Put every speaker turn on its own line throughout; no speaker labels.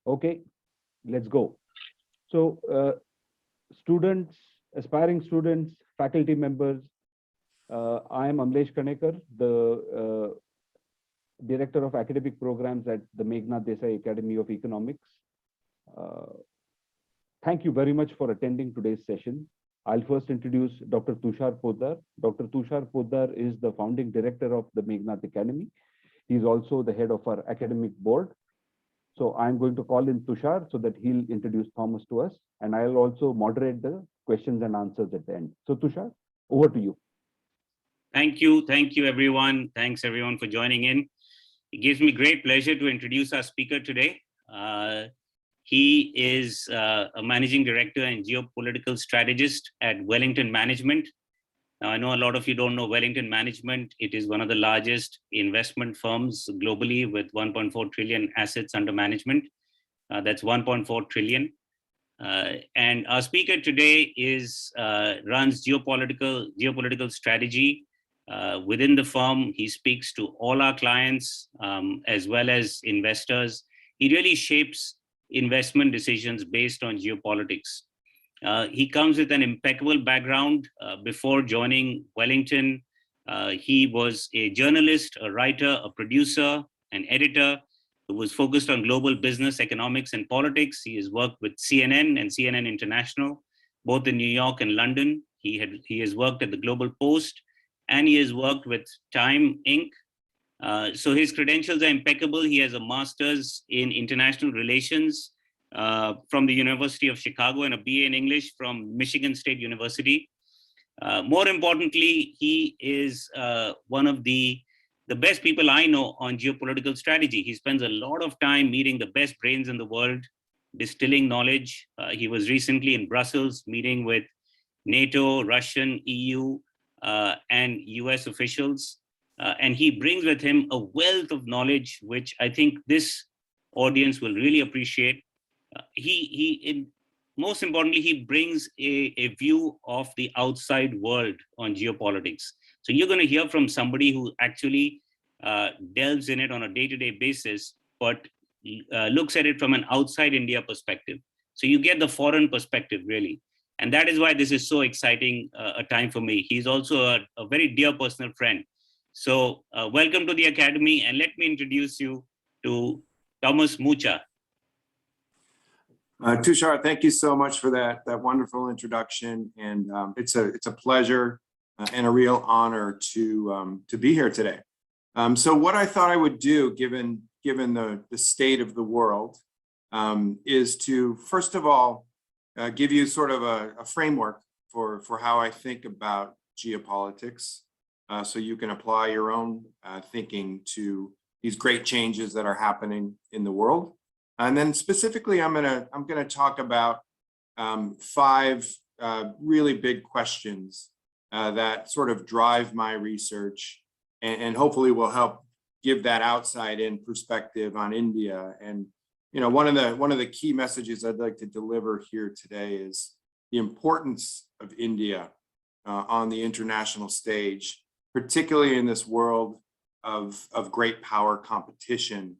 Okay, let's go. So, students, aspiring students, faculty members, I am Amlesh Kanekar, the Director of Academic Programs at the Meghnad Desai Academy of Economics. Thank you very much for attending today's session. I'll first introduce Dr. Tushar Poddar. Dr. Tushar Poddar is the founding director of the Meghnad Academy. He's also the head of our academic board. So I'm going to call in Tushar so that he'll introduce Thomas to us, and I'll also moderate the questions and answers at the end. So Tushar, over to you.
Thank you everyone. Thanks everyone for joining in. It gives me great pleasure to introduce our speaker today. He is a managing director and geopolitical strategist at Wellington Management. Now, I know a lot of you don't know Wellington Management. It is one of the largest investment firms globally with 1.4 trillion assets under management. That's 1.4 trillion. And our speaker today runs geopolitical strategy within the firm. He speaks to all our clients as well as investors. He really shapes investment decisions based on geopolitics. He comes with an impeccable background. Before joining Wellington, he was a journalist, a writer, a producer, an editor who was focused on global business, economics, and politics. He has worked with CNN and CNN International, both in New York and London. He has worked at the Global Post, and he has worked with Time Inc. So his credentials are impeccable. He has a master's in international relations from the University of Chicago and a BA in English from Michigan State University. More importantly, he is one of the best people I know on geopolitical strategy. He spends a lot of time meeting the best brains in the world, distilling knowledge. He was recently in Brussels meeting with NATO, Russian, EU, and US officials. And he brings with him a wealth of knowledge, which I think this audience will really appreciate. Most importantly, he brings a view of the outside world on geopolitics. So you're going to hear from somebody who actually delves in it on a day-to-day basis, but looks at it from an outside India perspective. So you get the foreign perspective, really. And that is why this is so exciting a time for me. He's also a very dear personal friend. So welcome to the Academy, and let me introduce you to Thomas Mucha.
Tushar, thank you so much for that wonderful introduction, and it's a pleasure and a real honor to be here today. So what I thought I would do, given the state of the world, is to first of all give you sort of a framework for how I think about geopolitics, so you can apply your own thinking to these great changes that are happening in the world. And then specifically, I'm gonna talk about 5 really big questions that sort of drive my research, and hopefully will help give that outside in perspective on India. And you know, one of the key messages I'd like to deliver here today is the importance of India on the international stage, particularly in this world of great power competition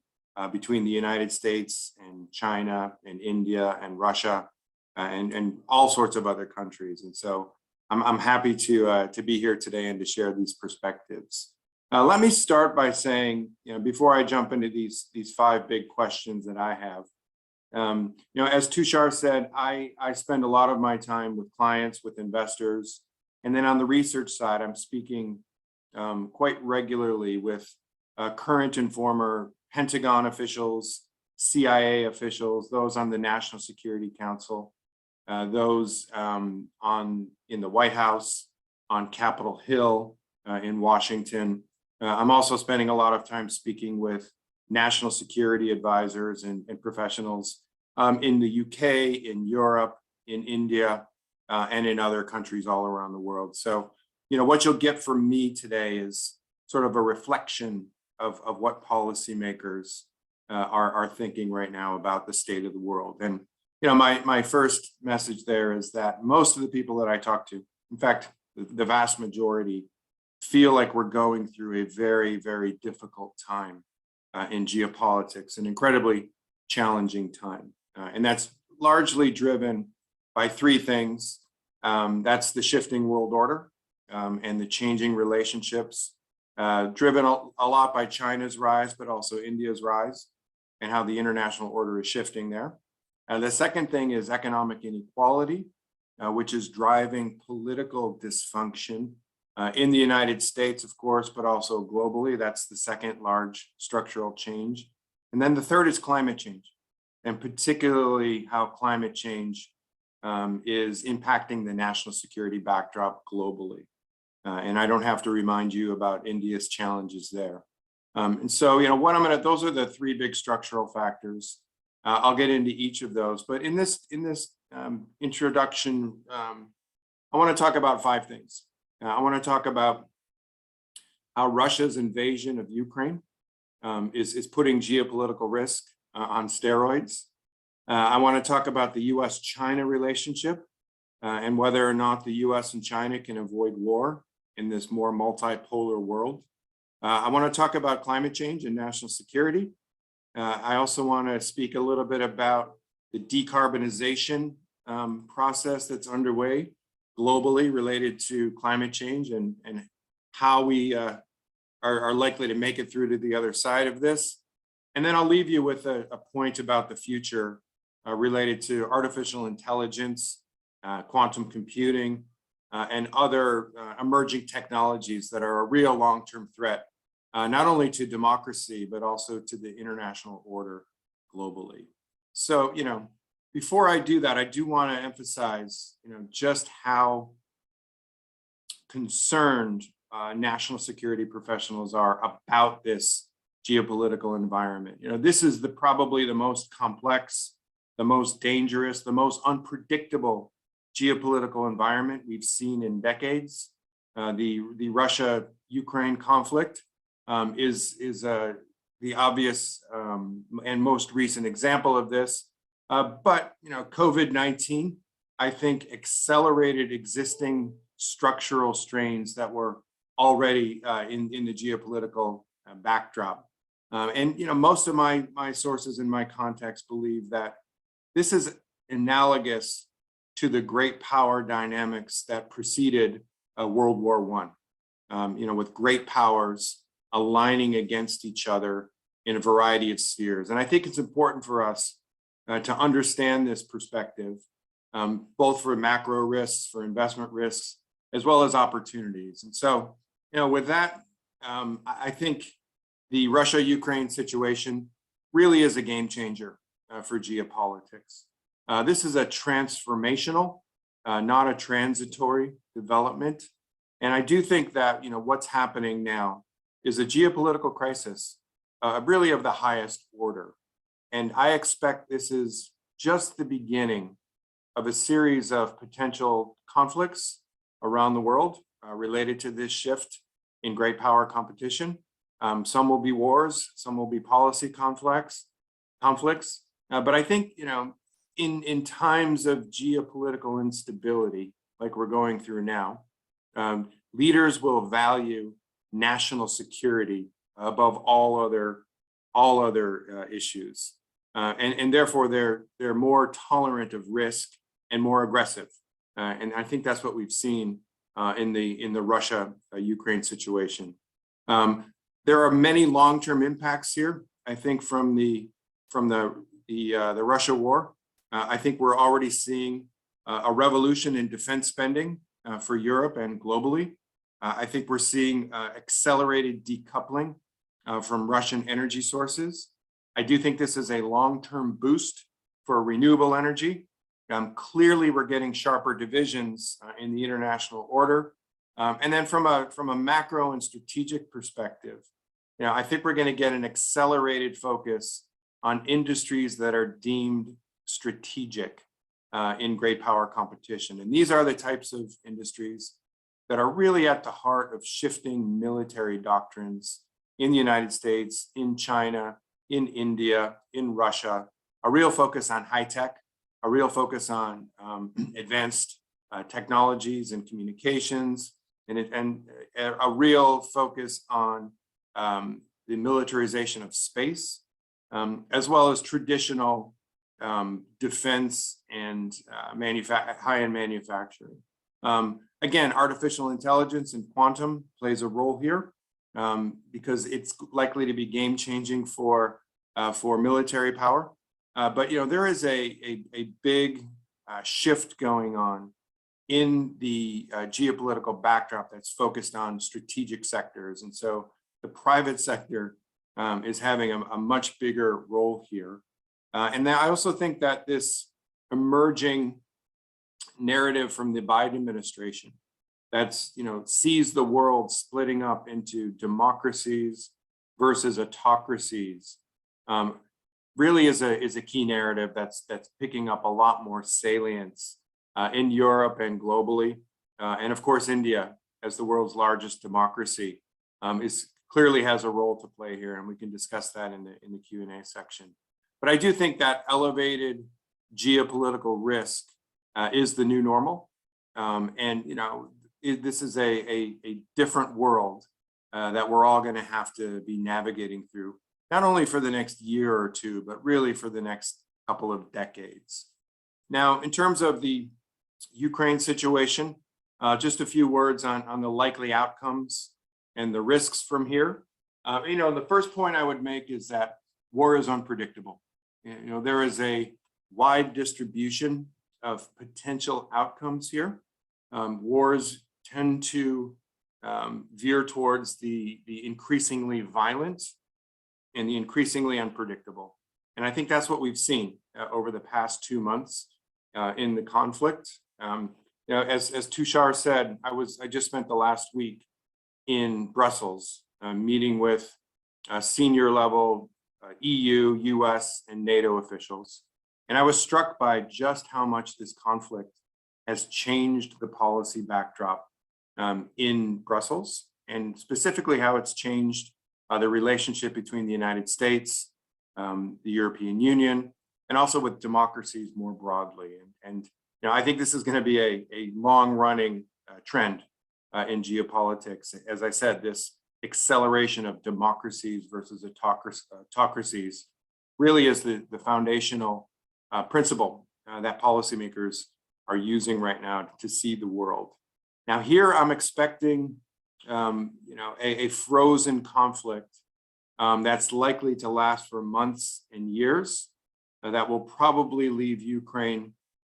between the United States and China and India and Russia and all sorts of other countries. And so I'm happy to be here today and to share these perspectives. Let me start by saying, you know, before I jump into these 5 big questions that I have, you know, as Tushar said, I spend a lot of my time with clients, with investors, and then on the research side, I'm speaking quite regularly with current and former Pentagon officials, CIA officials, those on the National Security Council, those in the White House, on Capitol Hill in Washington. I'm also spending a lot of time speaking with national security advisors and professionals in the UK, in Europe, in India, and in other countries all around the world. So, you know, what you'll get from me today is sort of a reflection of what policymakers are thinking right now about the state of the world. And, you know, my first message there is that most of the people that I talk to, in fact, the vast majority, feel like we're going through a very, very difficult time in geopolitics, an incredibly challenging time. And that's largely driven by three things. That's the shifting world order and the changing relationships, driven a lot by China's rise, but also India's rise, and how the international order is shifting there. The second thing is economic inequality, which is driving political dysfunction in the United States, of course, but also globally. That's the second large structural change. And then the third is climate change, and particularly how climate change is impacting the national security backdrop globally. And I don't have to remind you about India's challenges there. And so, those are the three big structural factors. I'll get into each of those, but in this introduction, I want to talk about five things. I want to talk about how Russia's invasion of Ukraine is putting geopolitical risk on steroids. I want to talk about the US-China relationship and whether or not the US and China can avoid war in this more multipolar world. I want to talk about climate change and national security. I also want to speak a little bit about the decarbonization process that's underway globally related to climate change and how we are likely to make it through to the other side of this. And then I'll leave you with a point about the future related to artificial intelligence, quantum computing, and other emerging technologies that are a real long-term threat, not only to democracy, but also to the international order globally. So, before I do that, I do want to emphasize, just how concerned national security professionals are about this geopolitical environment. This is probably the most complex, the most dangerous, the most unpredictable geopolitical environment we've seen in decades. The Russia-Ukraine conflict is the obvious and most recent example of this. But COVID-19, I think, accelerated existing structural strains that were already in the geopolitical backdrop. And most of my sources in my context believe that this is analogous to the great power dynamics that preceded World War I. With great powers aligning against each other in a variety of spheres. And I think it's important for us to understand this perspective, both for macro risks, for investment risks, as well as opportunities. And so, with that, I think the Russia-Ukraine situation really is a game changer for geopolitics. This is a transformational, not a transitory development. And I do think that, what's happening now is a geopolitical crisis, really of the highest order. And I expect this is just the beginning of a series of potential conflicts around the world related to this shift in great power competition. Some will be wars, some will be policy conflicts. But I think, in times of geopolitical instability, like we're going through now, leaders will value national security above all other issues, and therefore they're more tolerant of risk and more aggressive. And I think that's what we've seen in the Russia-Ukraine situation. There are many long-term impacts here. I think from the Russia war. I think we're already seeing a revolution in defense spending for Europe and globally. I think we're seeing accelerated decoupling from Russian energy sources. I do think this is a long-term boost for renewable energy. Clearly, we're getting sharper divisions in the international order. And then from a macro and strategic perspective, I think we're going to get an accelerated focus on industries that are deemed strategic in great power competition. And these are the types of industries that are really at the heart of shifting military doctrines in the United States, in China, in India, in Russia, a real focus on high tech, a real focus on advanced technologies and communications, and a real focus on the militarization of space as well as traditional defense and high-end manufacturing. Again, artificial intelligence and quantum plays a role here because it's likely to be game-changing for military power. But there is a big shift going on in the geopolitical backdrop that's focused on strategic sectors. And so the private sector is having a much bigger role here. And then I also think that this emerging narrative from the Biden administration that's, sees the world splitting up into democracies versus autocracies really is a key narrative that's picking up a lot more salience in Europe and globally. And of course, India, as the world's largest democracy, clearly has a role to play here, and we can discuss that in the Q&A section. But I do think that elevated geopolitical risk is the new normal. This is a different world that we're all going to have to be navigating through, not only for the next year or two, but really for the next couple of decades. Now, in terms of the Ukraine situation, just a few words on the likely outcomes and the risks from here. The first point I would make is that war is unpredictable. There is a wide distribution of potential outcomes here. Wars tend to veer towards the increasingly violent and the increasingly unpredictable. And I think that's what we've seen over the past 2 months in the conflict. As Tushar said, I just spent the last week in Brussels meeting with senior level EU, US, and NATO officials. And I was struck by just how much this conflict has changed the policy backdrop in Brussels, and specifically how it's changed the relationship between the United States, the European Union, and also with democracies more broadly. And I think this is going to be a long-running trend in geopolitics. As I said, this acceleration of democracies versus autocracies really is the foundational principle that policymakers are using right now to see the world. Now here I'm expecting a frozen conflict that's likely to last for months and years, that will probably leave Ukraine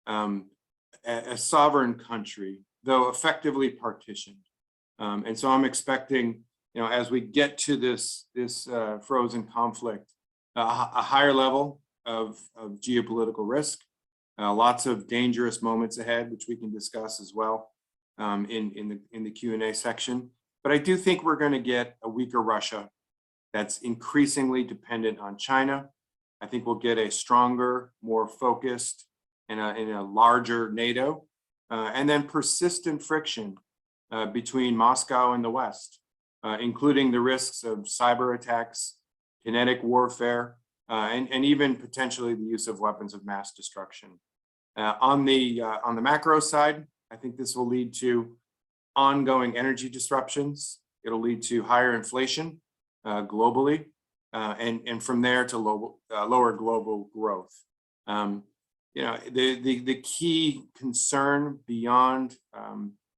a sovereign country, though effectively partitioned. And so I'm expecting, as we get to this frozen conflict, a higher level of geopolitical risk, lots of dangerous moments ahead, which we can discuss as well in the Q&A section. But I do think we're going to get a weaker Russia that's increasingly dependent on China. I think we'll get a stronger, more focused, and a larger NATO, and then persistent friction between Moscow and the West, including the risks of cyber attacks, kinetic warfare, and even potentially the use of weapons of mass destruction. On the macro side, I think this will lead to ongoing energy disruptions. It'll lead to higher inflation globally, and from there to lower global growth. The key concern beyond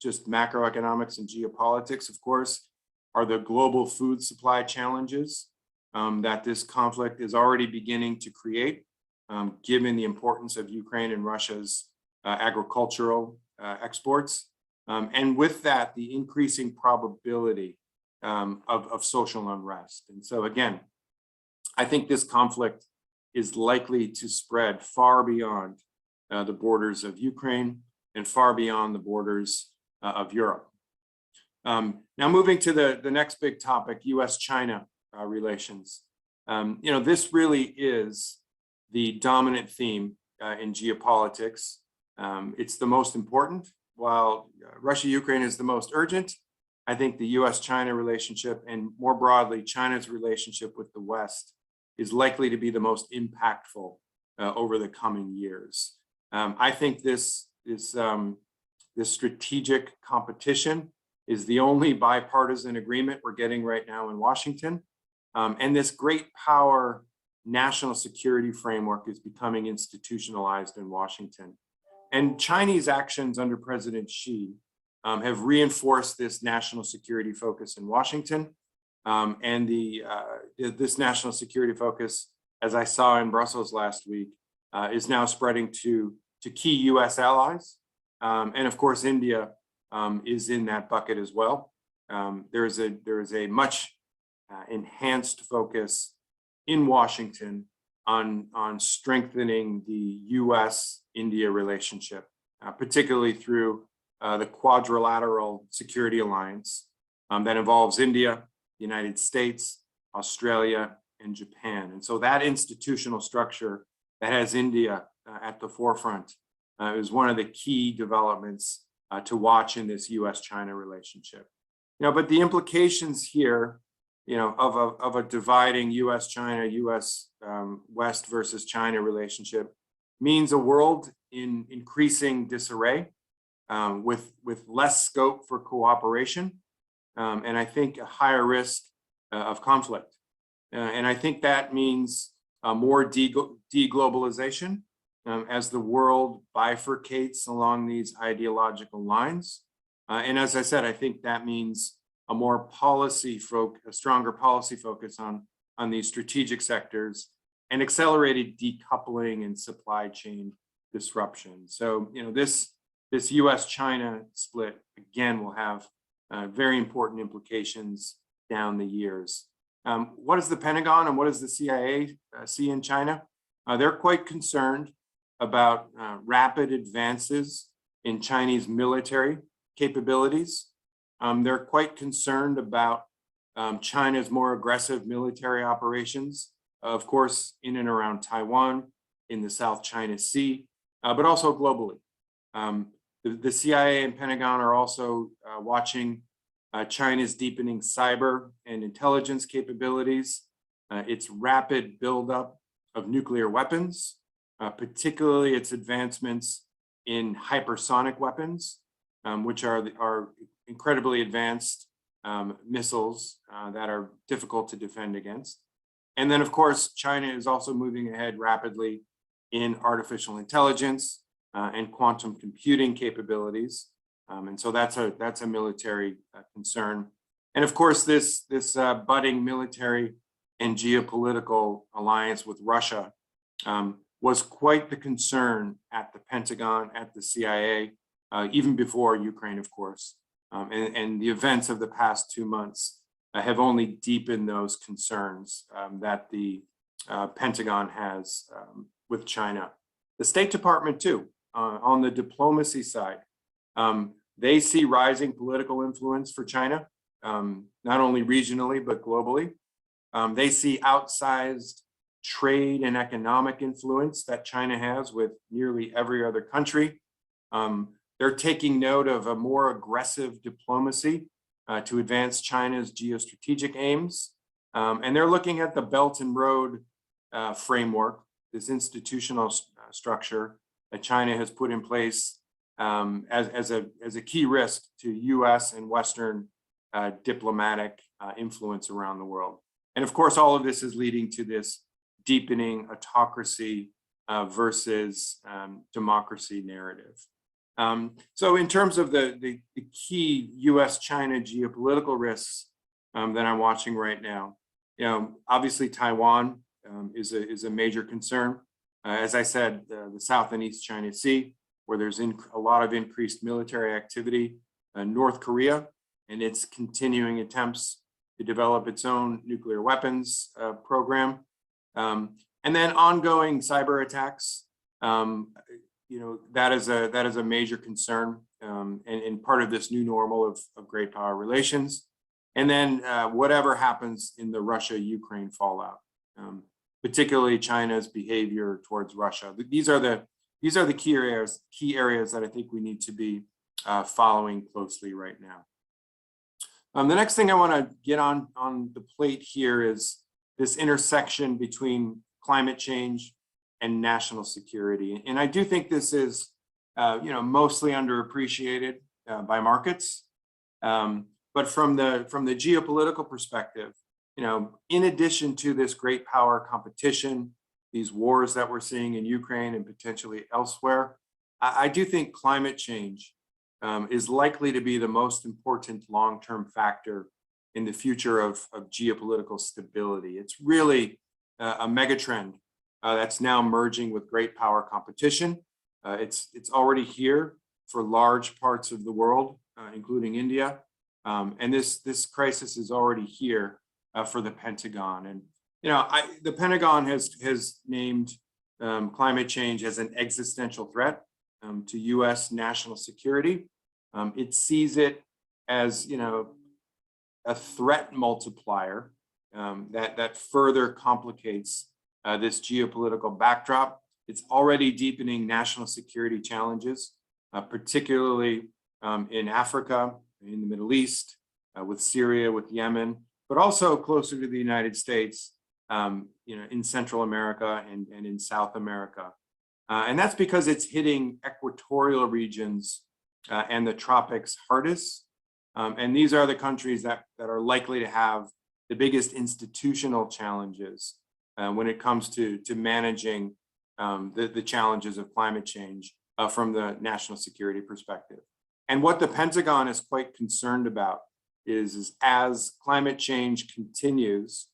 just macroeconomics and geopolitics, of course, are the global food supply challenges that this conflict is already beginning to create, given the importance of Ukraine and Russia's agricultural exports. And with that, the increasing probability of social unrest. And so again, I think this conflict is likely to spread far beyond the borders of Ukraine and far beyond the borders of Europe. Now moving to the next big topic, US-China relations. This really is the dominant theme in geopolitics. It's the most important. While Russia-Ukraine is the most urgent, I think the US-China relationship, and more broadly, China's relationship with the West, is likely to be the most impactful over the coming years. I think this strategic competition is the only bipartisan agreement we're getting right now in Washington. And this great power national security framework is becoming institutionalized in Washington. And Chinese actions under President Xi have reinforced this national security focus in Washington. And this national security focus, as I saw in Brussels last week, is now spreading to key US allies. And of course, India is in that bucket as well. There is a much enhanced focus in Washington on strengthening the US-India relationship, particularly through the quadrilateral security alliance that involves India, the United States, Australia, and Japan. And so that institutional structure that has India at the forefront is one of the key developments to watch in this US-China relationship. But the implications here, of a dividing US-China, US West versus China relationship means a world in increasing disarray, with less scope for cooperation, and I think a higher risk of conflict. And I think that means more deglobalization as the world bifurcates along these ideological lines. And as I said, I think that means a stronger policy focus on these strategic sectors and accelerated decoupling and supply chain disruption. So, this US-China split, again, will have very important implications down the years. What does the Pentagon and what does the CIA see in China? They're quite concerned about rapid advances in Chinese military capabilities. They're quite concerned about China's more aggressive military operations, of course, in and around Taiwan, in the South China Sea, but also globally. The CIA and Pentagon are also watching China's deepening cyber and intelligence capabilities, its rapid buildup of nuclear weapons, particularly its advancements in hypersonic weapons, which are incredibly advanced missiles that are difficult to defend against. And then, of course, China is also moving ahead rapidly in artificial intelligence and quantum computing capabilities. And so that's a military concern. And of course, this budding military and geopolitical alliance with Russia was quite the concern at the Pentagon, at the CIA, even before Ukraine, of course. And the events of the past 2 months have only deepened those concerns that the Pentagon has with China. The State Department, too, on the diplomacy side, they see rising political influence for China, not only regionally, but globally. They see outsized trade and economic influence that China has with nearly every other country. They're taking note of a more aggressive diplomacy to advance China's geostrategic aims. And they're looking at the Belt and Road framework, this institutional structure that China has put in place as a key risk to US and Western diplomatic influence around the world. And of course, all of this is leading to this deepening autocracy versus democracy narrative. So in terms of the key US-China geopolitical risks that I'm watching right now, obviously Taiwan is a major concern. As I said, the South and East China Sea, where there's a lot of increased military activity, North Korea and its continuing attempts to develop its own nuclear weapons program, and then ongoing cyber attacks. That is a major concern and part of this new normal of great power relations. And then whatever happens in the Russia-Ukraine fallout, particularly China's behavior towards Russia. These are the key areas that I think we need to be following closely right now. The next thing I want to get on the plate here is this intersection between climate change and national security. And I do think this is, mostly underappreciated by markets. But from the geopolitical perspective, in addition to this great power competition, these wars that we're seeing in Ukraine and potentially elsewhere, I do think climate change is likely to be the most important long-term factor in the future of geopolitical stability. It's really a megatrend that's now merging with great power competition. It's already here for large parts of the world, including India. And this crisis is already here for the Pentagon. And the Pentagon has named climate change as an existential threat to U.S. national security. It sees it as a threat multiplier that further complicates this geopolitical backdrop. It's already deepening national security challenges, particularly in Africa, in the Middle East, with Syria, with Yemen, but also closer to the United States, in Central America and in South America. And that's because it's hitting equatorial regions and the tropics hardest. And these are the countries that are likely to have the biggest institutional challenges when it comes to managing the challenges of climate change from the national security perspective. And what the Pentagon is quite concerned about is as climate change continues,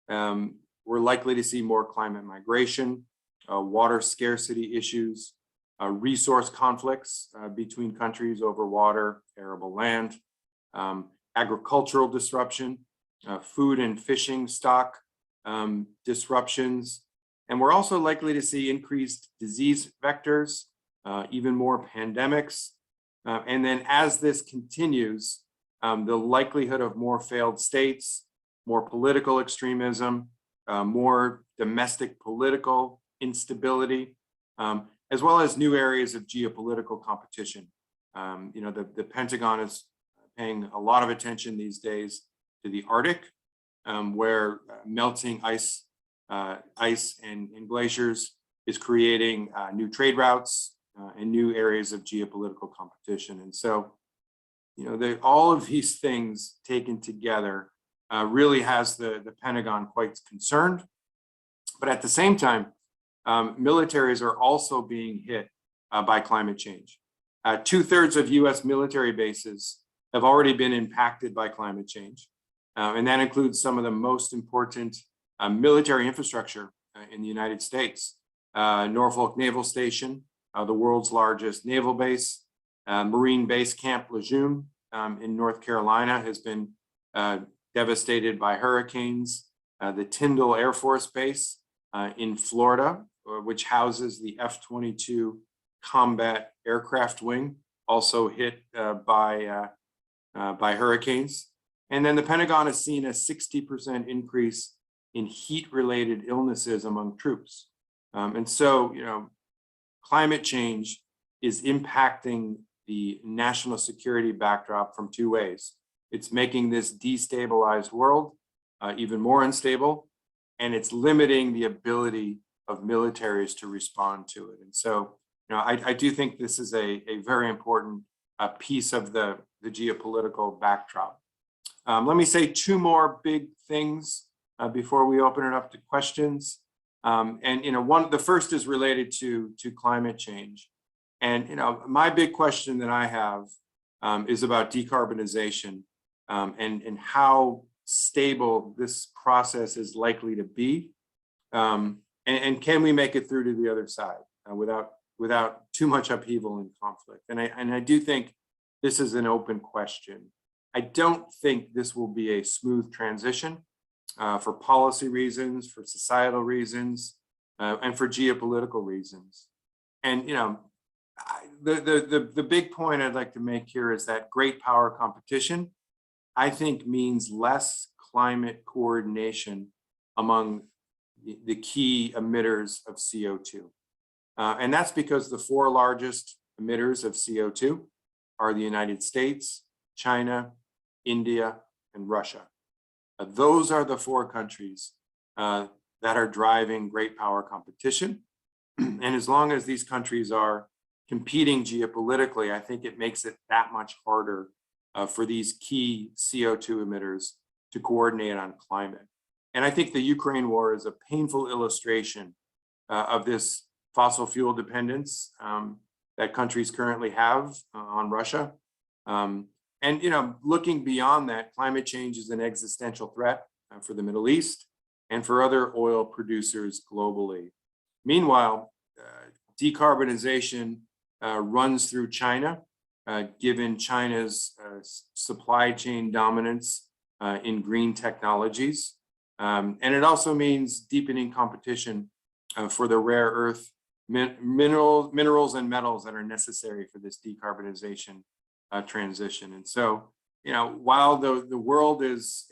we're likely to see more climate migration, water scarcity issues, resource conflicts between countries over water, arable land, agricultural disruption, food and fishing stock disruptions. And we're also likely to see increased disease vectors, even more pandemics. And then as this continues, the likelihood of more failed states, more political extremism, more domestic political instability, as well as new areas of geopolitical competition. The Pentagon is paying a lot of attention these days to the Arctic, where melting ice and glaciers is creating new trade routes and new areas of geopolitical competition. And so, all of these things taken together really has the Pentagon quite concerned. But at the same time, militaries are also being hit by climate change. 2/3 of US military bases have already been impacted by climate change. And that includes some of the most important military infrastructure in the United States. Norfolk Naval Station, the world's largest naval base, Marine Base Camp Lejeune in North Carolina has been devastated by hurricanes. The Tyndall Air Force Base in Florida, which houses the F-22 combat aircraft wing, also hit by hurricanes. And then the Pentagon has seen a 60% increase in heat-related illnesses among troops. And so, climate change is impacting the national security backdrop from two ways. It's making this destabilized world even more unstable, and it's limiting the ability of militaries to respond to it. And so, I do think this is a very important piece of the geopolitical backdrop. Let me say two more big things before we open it up to questions. The first is related to climate change. And my big question that I have is about decarbonization and how stable this process is likely to be, and can we make it through to the other side without too much upheaval and conflict? And I do think this is an open question. I don't think this will be a smooth transition for policy reasons, for societal reasons, and for geopolitical reasons. And the big point I'd like to make here is that great power competition, I think, means less climate coordination among the key emitters of CO2. And that's because the four largest emitters of CO2 are the United States, China, India, and Russia. Those are the four countries that are driving great power competition. And as long as these countries are competing geopolitically, I think it makes it that much harder for these key CO2 emitters to coordinate on climate. And I think the Ukraine war is a painful illustration of this fossil fuel dependence that countries currently have on Russia. And looking beyond that, climate change is an existential threat for the Middle East and for other oil producers globally. Meanwhile, decarbonization runs through China, given China's supply chain dominance in green technologies. And it also means deepening competition for the rare earth minerals and metals that are necessary for this decarbonization transition. And so, while the world is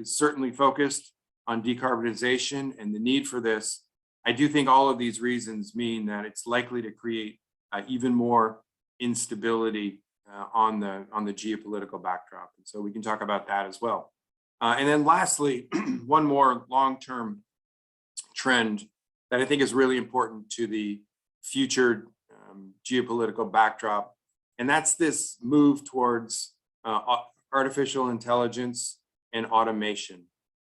certainly focused on decarbonization and the need for this, I do think all of these reasons mean that it's likely to create even more instability on the geopolitical backdrop. And so we can talk about that as well. And then lastly, one more long-term trend that I think is really important to the future geopolitical backdrop, and that's this move towards artificial intelligence and automation,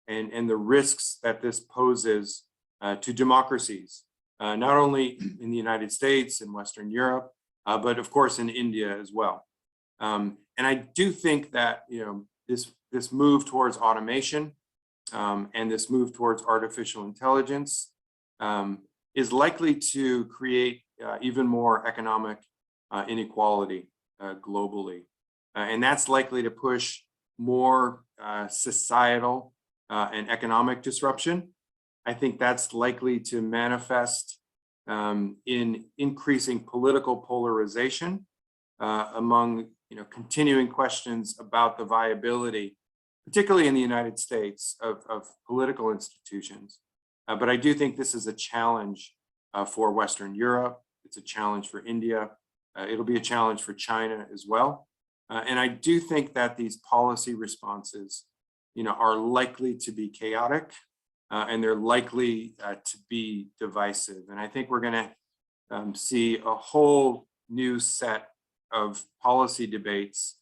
and the risks that this poses to democracies, not only in the United States and Western Europe, but of course in India as well. And I do think that this move towards automation and this move towards artificial intelligence is likely to create even more economic inequality globally. And that's likely to push more societal and economic disruption. I think that's likely to manifest in increasing political polarization among continuing questions about the viability, particularly in the United States, of political institutions. But I do think this is a challenge for Western Europe. It's a challenge for India. It'll be a challenge for China as well. And I do think that these policy responses, are likely to be chaotic, and they're likely to be divisive. And I think we're going to see a whole new set of policy debates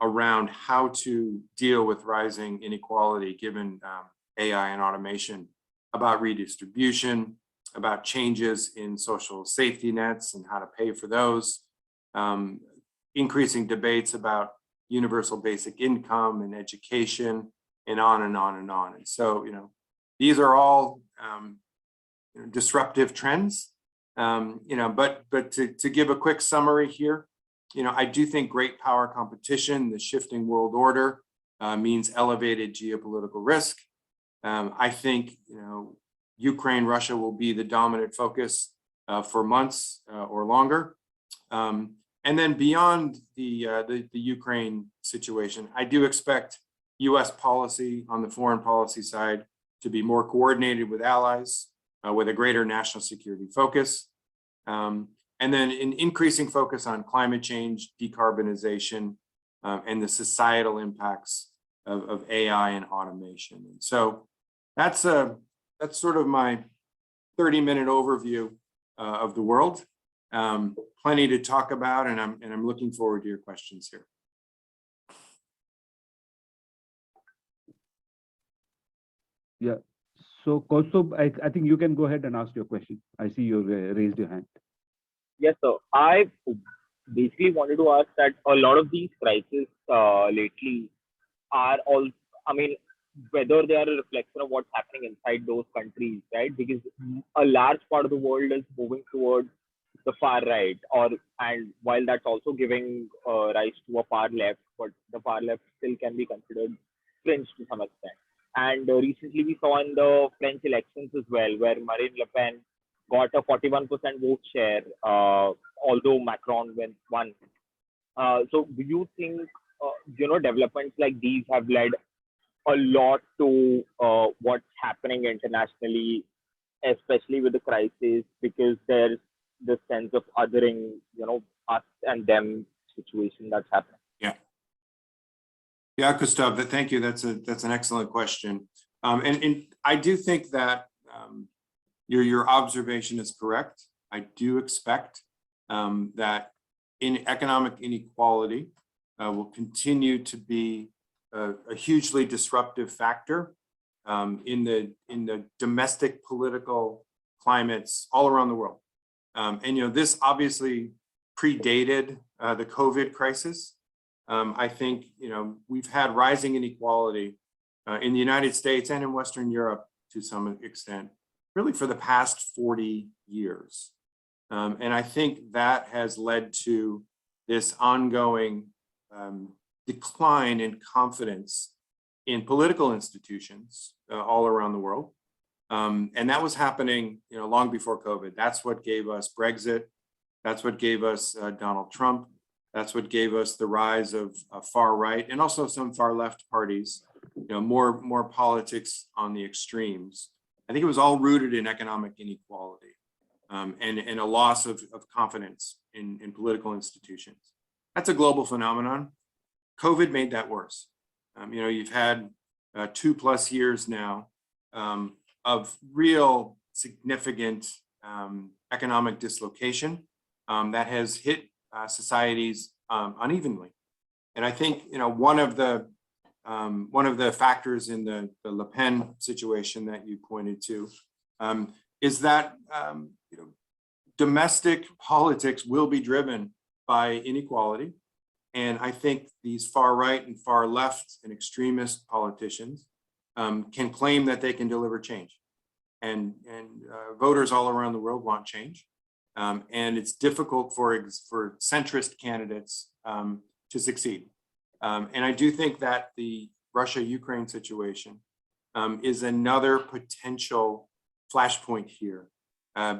around how to deal with rising inequality given AI and automation, about redistribution, about changes in social safety nets and how to pay for those, increasing debates about universal basic income and education, and on and on and on. And so, these are all disruptive trends. But to give a quick summary here, I do think great power competition, the shifting world order, means elevated geopolitical risk. I think, Ukraine, Russia will be the dominant focus for months or longer. And then beyond the Ukraine situation, I do expect US policy on the foreign policy side to be more coordinated with allies, with a greater national security focus. And then an increasing focus on climate change, decarbonization, and the societal impacts of AI and automation. And so that's sort of my 30-minute overview of the world. Plenty to talk about, and I'm looking forward to your questions here.
Yeah. So Kaustubh, I think you can go ahead and ask your question. I see you raised your hand.
Yes, sir. I basically wanted to ask that a lot of these crises lately are all, whether they are a reflection of what's happening inside those countries, right? Because a large part of the world is moving towards the far right, and while that's also giving rise to a far left, but the far left still can be considered fringe to some extent. And recently we saw in the French elections as well, where Marine Le Pen got a 41% vote share, although Macron won. So do you think, developments like these have led a lot to what's happening internationally, especially with the crisis, because there's this sense of othering, us and them situation that's happening?
Yeah, Kaustubh, thank you. That's an excellent question. And I do think that your observation is correct. I do expect that economic inequality will continue to be a hugely disruptive factor in the domestic political climates all around the world. And this obviously predated the COVID crisis. I think we've had rising inequality in the United States and in Western Europe to some extent, really for the past 40 years. And I think that has led to this ongoing decline in confidence in political institutions all around the world. And that was happening long before COVID. That's what gave us Brexit. That's what gave us Donald Trump. That's what gave us the rise of far right and also some far left parties, more politics on the extremes. I think it was all rooted in economic inequality and a loss of confidence in political institutions. That's a global phenomenon. COVID made that worse. You've had 2+ years now of real significant economic dislocation that has hit societies unevenly. And I think one of the factors in the Le Pen situation that you pointed to is that domestic politics will be driven by inequality. And I think these far right and far left and extremist politicians can claim that they can deliver change. And voters all around the world want change. And it's difficult for centrist candidates to succeed. And I do think that the Russia-Ukraine situation is another potential flashpoint here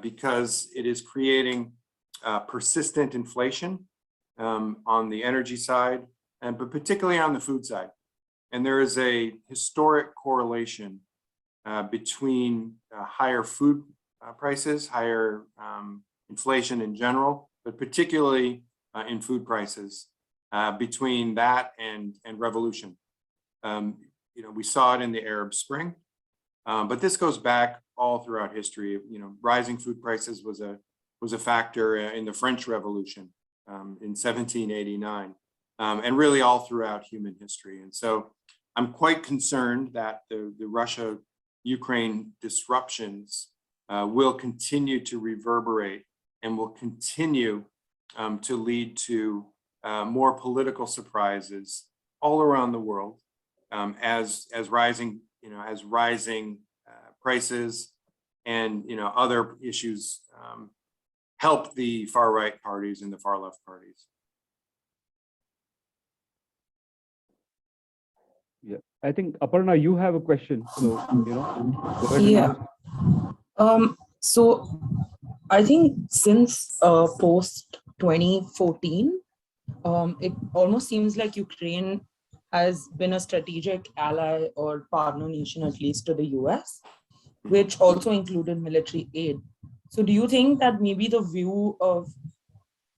because it is creating persistent inflation on the energy side, but particularly on the food side. And there is a historic correlation between higher food prices, higher inflation in general, but particularly in food prices, between that and revolution. We saw it in the Arab Spring, but this goes back all throughout history. Rising food prices was a factor in the French Revolution in 1789, and really all throughout human history. And so I'm quite concerned that the Russia-Ukraine disruptions will continue to reverberate and will continue to lead to more political surprises all around the world as rising prices and other issues help the far right parties and the far left parties.
Yeah, I think Aparna, you have a question. So go ahead.
Yeah. So I think since post 2014, it almost seems like Ukraine has been a strategic ally or partner nation, at least to the US, which also included military aid. So do you think that maybe the view of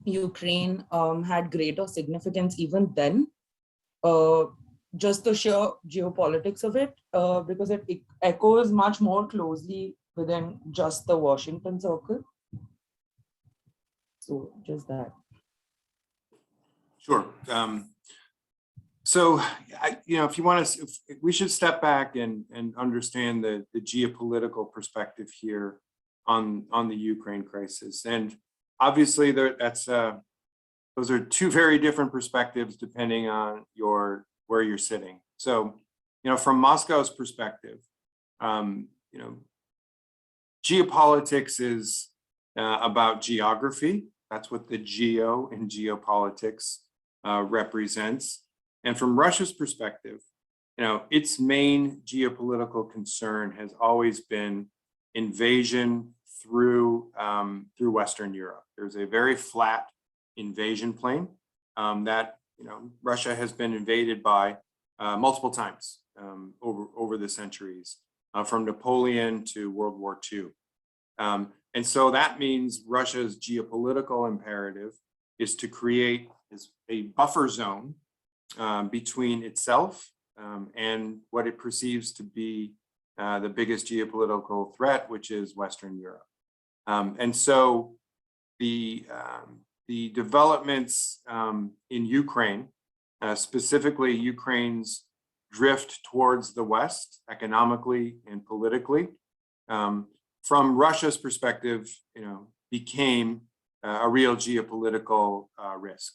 Ukraine had greater significance even then? Just the sheer geopolitics of it, because it echoes much more closely within just the Washington circle. So just that.
Sure. So, if you want to, we should step back and understand the geopolitical perspective here on the Ukraine crisis. And obviously, those are two very different perspectives depending on where you're sitting. So, from Moscow's perspective, geopolitics is about geography. That's what the geo in geopolitics represents. And from Russia's perspective, its main geopolitical concern has always been invasion through Western Europe. There's a very flat invasion plain that Russia has been invaded by multiple times over the centuries, from Napoleon to World War II. And so that means Russia's geopolitical imperative is to create a buffer zone between itself and what it perceives to be the biggest geopolitical threat, which is Western Europe. And so the developments in Ukraine, specifically Ukraine's drift towards the West economically and politically, from Russia's perspective, became a real geopolitical risk.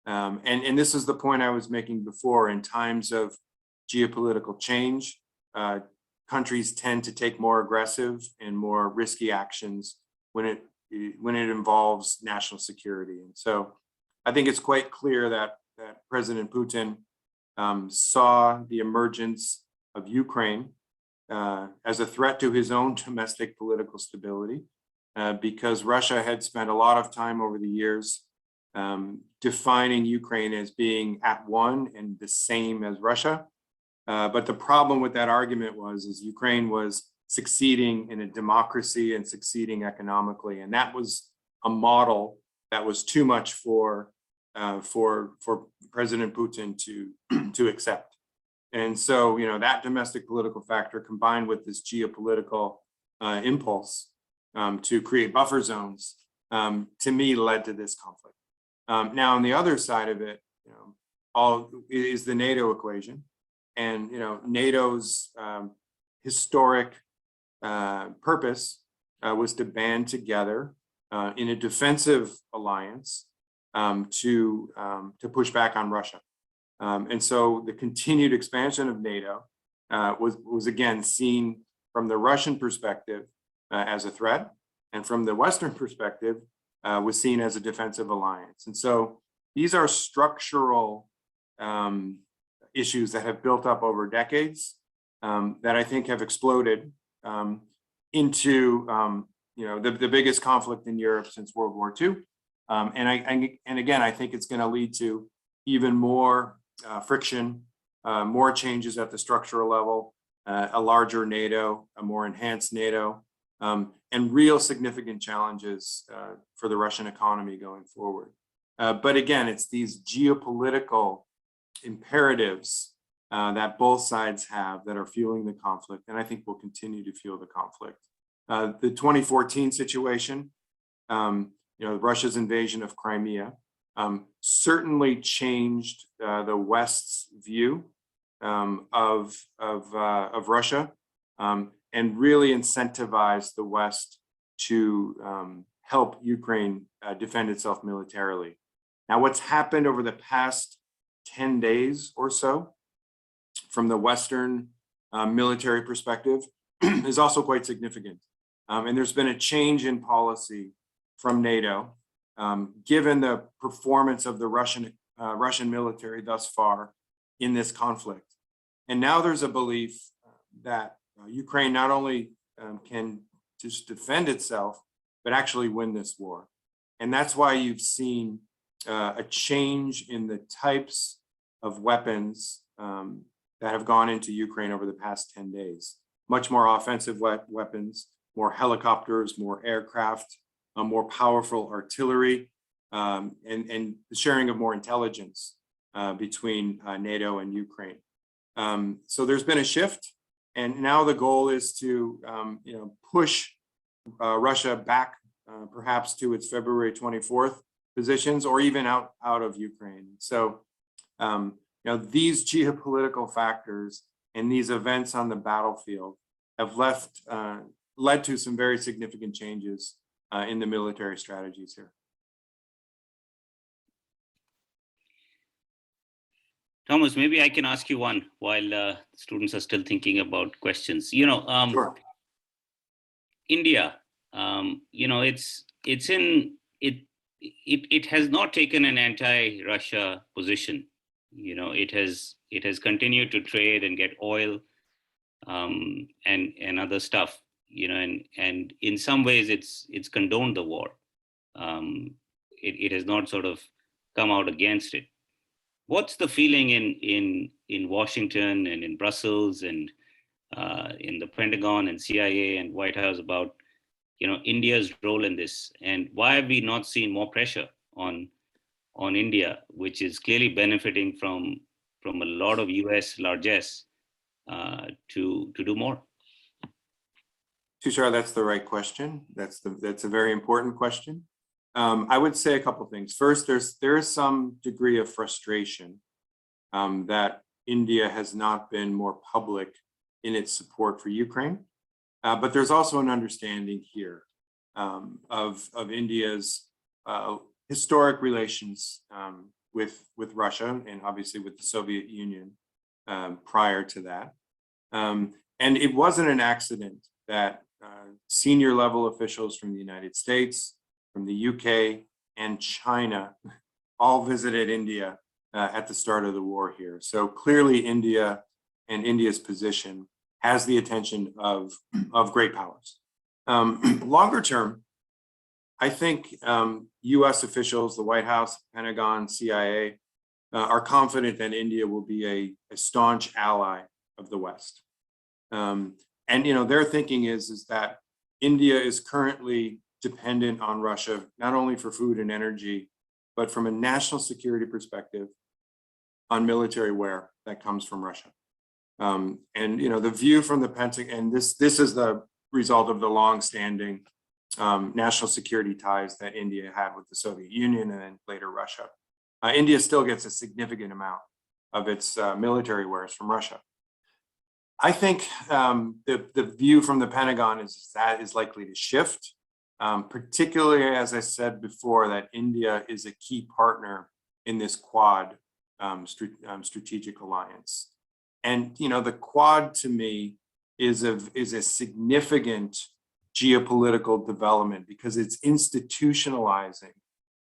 And this is the point I was making before. In times of geopolitical change, countries tend to take more aggressive and more risky actions when it involves national security. And so I think it's quite clear that President Putin saw the emergence of Ukraine as a threat to his own domestic political stability, because Russia had spent a lot of time over the years defining Ukraine as being at one and the same as Russia. But the problem with that argument is Ukraine was succeeding in a democracy and succeeding economically, and that was a model that was too much for President Putin to accept. And so, that domestic political factor combined with this geopolitical impulse to create buffer zones, to me, led to this conflict. Now, on the other side of it, all is the NATO equation, and NATO's historic purpose was to band together in a defensive alliance to push back on Russia. And so the continued expansion of NATO was again seen from the Russian perspective as a threat, and from the Western perspective was seen as a defensive alliance. And so these are structural issues that have built up over decades that I think have exploded into the biggest conflict in Europe since World War II. And again, I think it's going to lead to even more friction, more changes at the structural level, a larger NATO, a more enhanced NATO, and real significant challenges for the Russian economy going forward. But again, it's these geopolitical imperatives that both sides have that are fueling the conflict, and I think will continue to fuel the conflict. The 2014 situation, Russia's invasion of Crimea, certainly changed the West's view of Russia, and really incentivized the West to help Ukraine defend itself militarily. Now, what's happened over the past 10 days or so, from the Western military perspective, is also quite significant. And there's been a change in policy from NATO, given the performance of the Russian military thus far in this conflict. And now there's a belief that Ukraine not only can just defend itself, but actually win this war. And that's why you've seen a change in the types of weapons that have gone into Ukraine over the past 10 days. Much more offensive weapons, more helicopters, more aircraft, more powerful artillery, and the sharing of more intelligence between NATO and Ukraine. So there's been a shift, and now the goal is to push Russia back perhaps to its February 24th positions, or even out of Ukraine. So these geopolitical factors and these events on the battlefield have led to some very significant changes in the military strategies here.
Thomas, maybe I can ask you one while students are still thinking about questions.
Sure.
India, it has not taken an anti-Russia position. It has continued to trade and get oil and other stuff. And in some ways it's condoned the war. It has not sort of come out against it. What's the feeling in Washington and in Brussels and in the Pentagon and CIA and White House about India's role in this, and why have we not seen more pressure on India, which is clearly benefiting from a lot of US largesse to do more?
Tushar, that's the right question. That's a very important question. I would say a couple of things. First, there is some degree of frustration that India has not been more public in its support for Ukraine. But there's also an understanding here of India's historic relations with Russia and obviously with the Soviet Union prior to that. And it wasn't an accident that senior level officials from the United States, from the UK, and China all visited India at the start of the war here. So clearly India and India's position has the attention of great powers. Longer term, I think US officials, the White House, Pentagon, CIA, are confident that India will be a staunch ally of the West. And their thinking is that India is currently dependent on Russia, not only for food and energy, but from a national security perspective on military wear that comes from Russia. And the view from the Pentagon, and this is the result of the long-standing national security ties that India had with the Soviet Union and then later Russia. India still gets a significant amount of its military wares from Russia. I think the view from the Pentagon is that is likely to shift, particularly, as I said before, that India is a key partner in this Quad strategic alliance. And the Quad to me is a significant geopolitical development because it's institutionalizing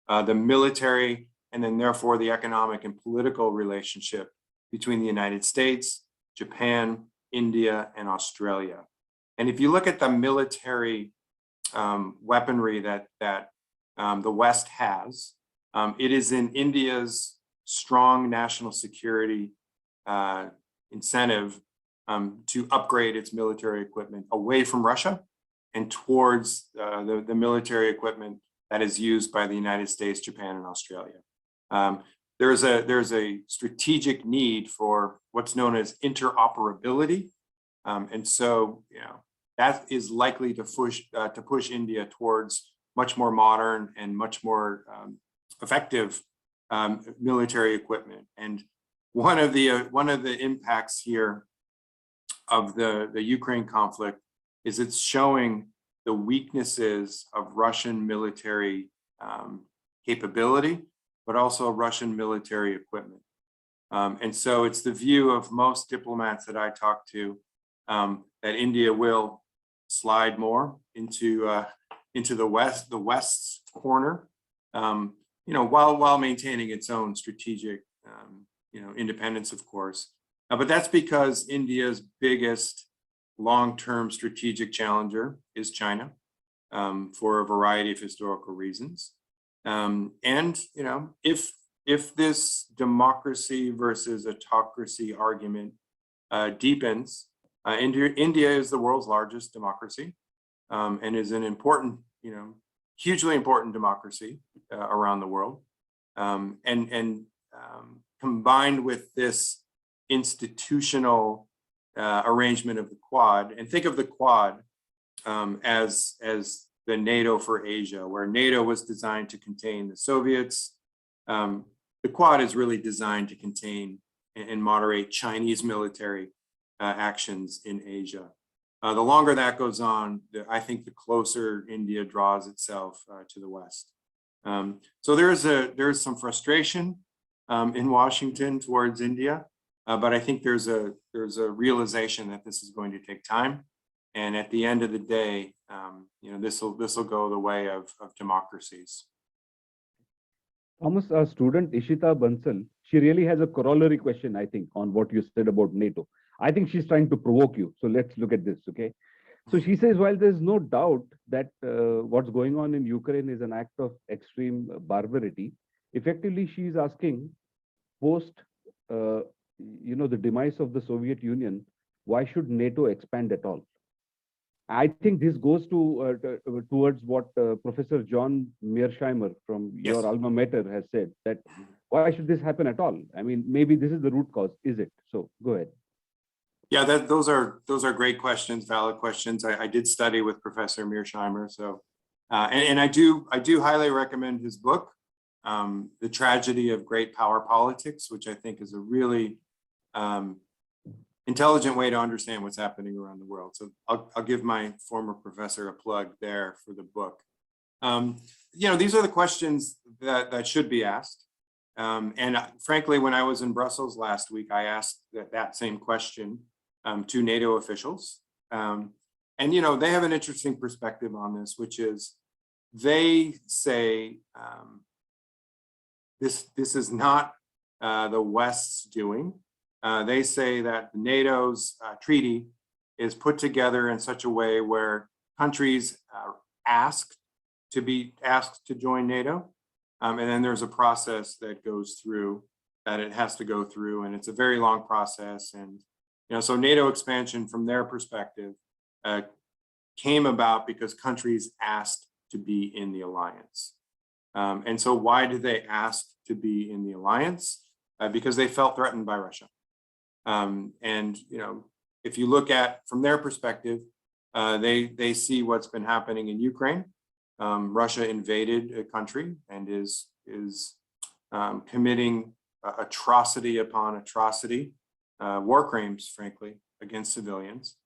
the military and then therefore the economic and political relationship between the United States, Japan, India, and Australia. And if you look at the military weaponry that the West has, it is in India's strong national security incentive to upgrade its military equipment away from Russia and towards the military equipment that is used by the United States, Japan, and Australia. There's a strategic need for what's known as interoperability. And so, that is likely to push India towards much more modern and much more effective military equipment. And one of the impacts here of the Ukraine conflict is it's showing the weaknesses of Russian military capability, but also Russian military equipment. And so it's the view of most diplomats that I talk to that India will slide more into the West's corner, while maintaining its own strategic, independence, of course. But that's because India's biggest long-term strategic challenger is China, for a variety of historical reasons. And if this democracy versus autocracy argument deepens, India is the world's largest democracy and is an important, hugely important democracy around the world. And combined with this institutional arrangement of the Quad, and think of the Quad as the NATO for Asia, where NATO was designed to contain the Soviets. The Quad is really designed to contain and moderate Chinese military actions in Asia. The longer that goes on, I think the closer India draws itself to the West. So there's some frustration in Washington towards India, but I think there's a realization that this is going to take time, and at the end of the day, this will go the way of democracies.
Thomas, our student Ishita Bansal, she really has a corollary question, I think, on what you said about NATO. I think she's trying to provoke you. So let's look at this, okay? So she says, while there's no doubt that what's going on in Ukraine is an act of extreme barbarity, effectively she's asking, post the demise of the Soviet Union, why should NATO expand at all? I think this goes towards what Professor John Mearsheimer from your alma mater has said, that why should this happen at all? I mean, maybe this is the root cause, is it? So go ahead.
Yeah, those are great questions, valid questions. I did study with Professor Mearsheimer, so and I do highly recommend his book, The Tragedy of Great Power Politics, which I think is a really intelligent way to understand what's happening around the world. So I'll give my former professor a plug there for the book. These are the questions that should be asked. And frankly, when I was in Brussels last week, I asked that same question to NATO officials. And they have an interesting perspective on this, which is they say this is not the West's doing. They say that NATO's treaty is put together in such a way where countries are asked to join NATO. And then there's a process that goes through that it has to go through, and it's a very long process. And so NATO expansion from their perspective came about because countries asked to be in the alliance. And so why did they ask to be in the alliance? Because they felt threatened by Russia. If you look at from their perspective, they see what's been happening in Ukraine. Russia invaded a country and is committing atrocity upon atrocity, war crimes, frankly, against civilians.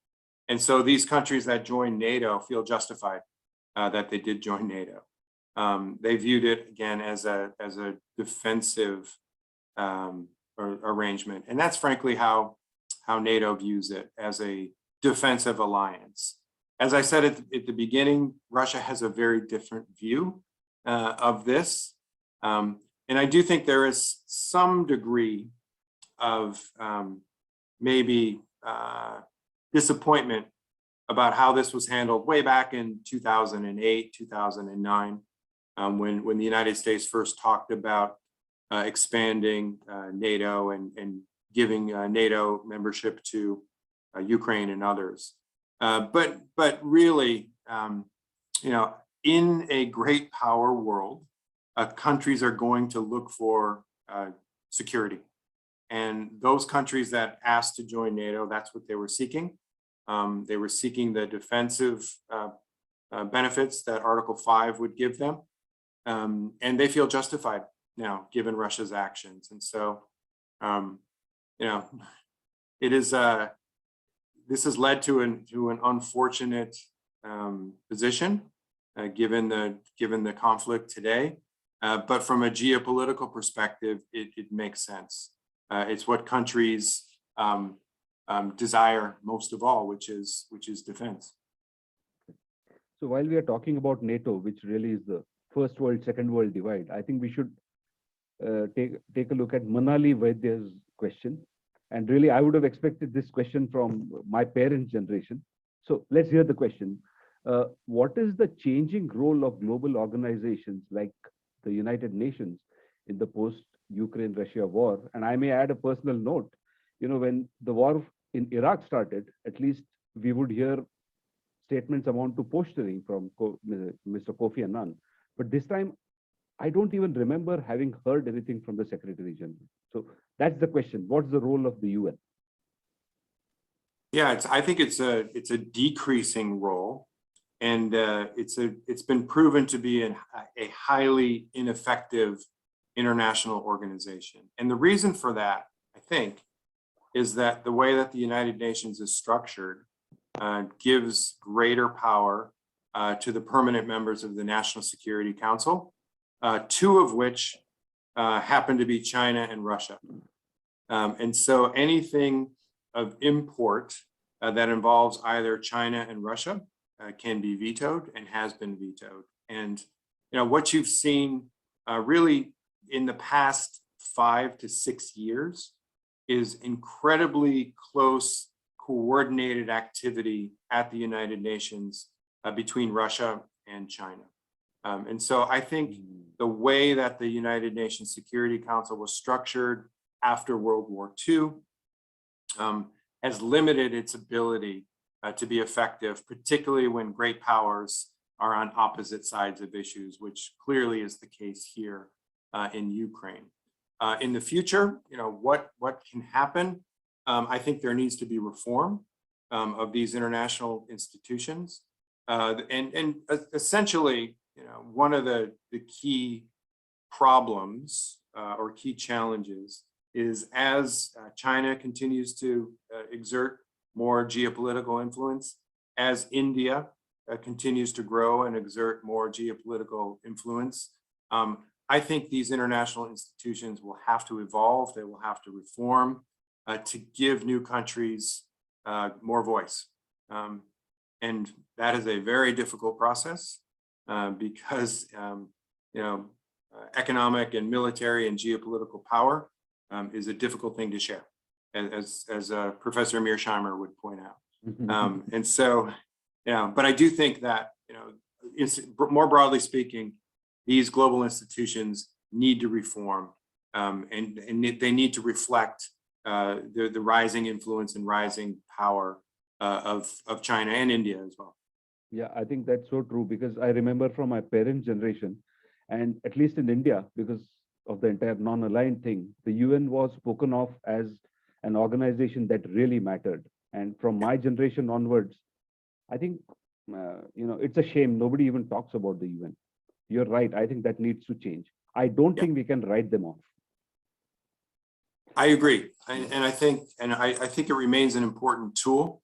And so these countries that joined NATO feel justified that they did join NATO. They viewed it again as a defensive arrangement, and that's frankly how NATO views it, as a defensive alliance. As I said at the beginning, Russia has a very different view of this. And I do think there is some degree of maybe disappointment about how this was handled way back in 2008, 2009, when the United States first talked about expanding NATO and giving NATO membership to Ukraine and others. But really, in a great power world, countries are going to look for security. And those countries that asked to join NATO, that's what they were seeking. They were seeking the defensive benefits that Article 5 would give them. And they feel justified now, given Russia's actions. And so, it is this has led to an unfortunate position, given the conflict today. But from a geopolitical perspective, it makes sense. It's what countries desire most of all, which is defense.
So while we are talking about NATO, which really is the first world, second world divide, I think we should take a look at Manali Vaidya's question. And really, I would have expected this question from my parents' generation. So let's hear the question. What is the changing role of global organizations like the United Nations in the post-Ukraine-Russia war? And I may add a personal note. When the war in Iraq started, at least we would hear statements amount to posturing from Mr. Kofi Annan. But this time, I don't even remember having heard anything from the Secretary General. So that's the question. What's the role of the UN?
Yeah, I think it's a decreasing role, and it's been proven to be a highly ineffective international organization. And the reason for that, I think, is that the way that the United Nations is structured gives greater power to the permanent members of the National Security Council, two of which happen to be China and Russia. And so anything of import that involves either China and Russia can be vetoed and has been vetoed. And what you've seen really in the past 5 to 6 years is incredibly close, coordinated activity at the United Nations between Russia and China. And so I think the way that the United Nations Security Council was structured after World War II has limited its ability to be effective, particularly when great powers are on opposite sides of issues, which clearly is the case here in Ukraine. In the future, what can happen? I think there needs to be reform of these international institutions. And essentially, one of the key problems or key challenges is as China continues to exert more geopolitical influence, as India continues to grow and exert more geopolitical influence, I think these international institutions will have to evolve. They will have to reform to give new countries more voice. And that is a very difficult process because, economic and military and geopolitical power is a difficult thing to share, as Professor Mearsheimer would point out. And so, but I do think that, more broadly speaking, these global institutions need to reform, and they need to reflect the rising influence and rising power of China and India as well.
Yeah, I think that's so true, because I remember from my parents' generation, and at least in India, because of the entire non-aligned thing, the UN was spoken of as an organization that really mattered. And from my generation onwards, I think, it's a shame nobody even talks about the UN. You're right. I think that needs to change. I don't think we can write them off.
I agree, and I think it remains an important tool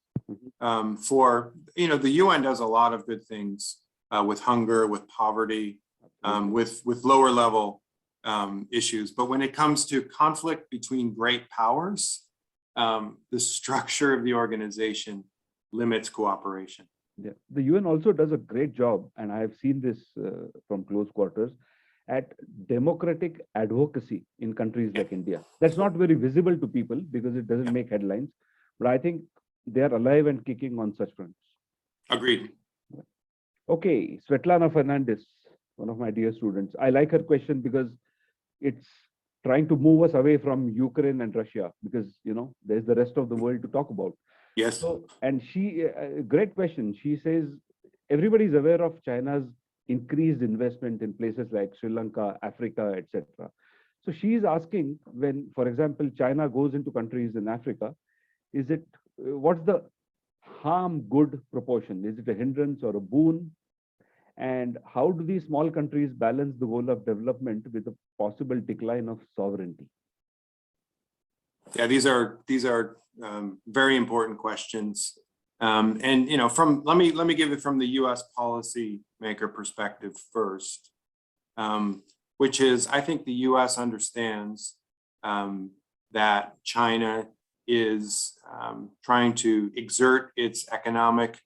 for, the UN does a lot of good things with hunger, with poverty, with lower level issues. But when it comes to conflict between great powers, the structure of the organization limits cooperation.
Yeah, the UN also does a great job, and I have seen this from close quarters, at democratic advocacy in countries like India. That's not very visible to people because it doesn't make headlines, but I think they are alive and kicking on such fronts.
Agreed.
Okay, Svetlana Fernandez, one of my dear students. I like her question because it's trying to move us away from Ukraine and Russia, because, there's the rest of the world to talk about.
Yes.
So, and great question. She says, everybody's aware of China's increased investment in places like Sri Lanka, Africa, etc. So she's asking, when, for example, China goes into countries in Africa, what's the harm good proportion? Is it a hindrance or a boon? And how do these small countries balance the goal of development with a possible decline of sovereignty?
Yeah, these are very important questions. And let me give it from the U.S. policymaker perspective first, which is, I think the U.S. understands that China is trying to exert its economic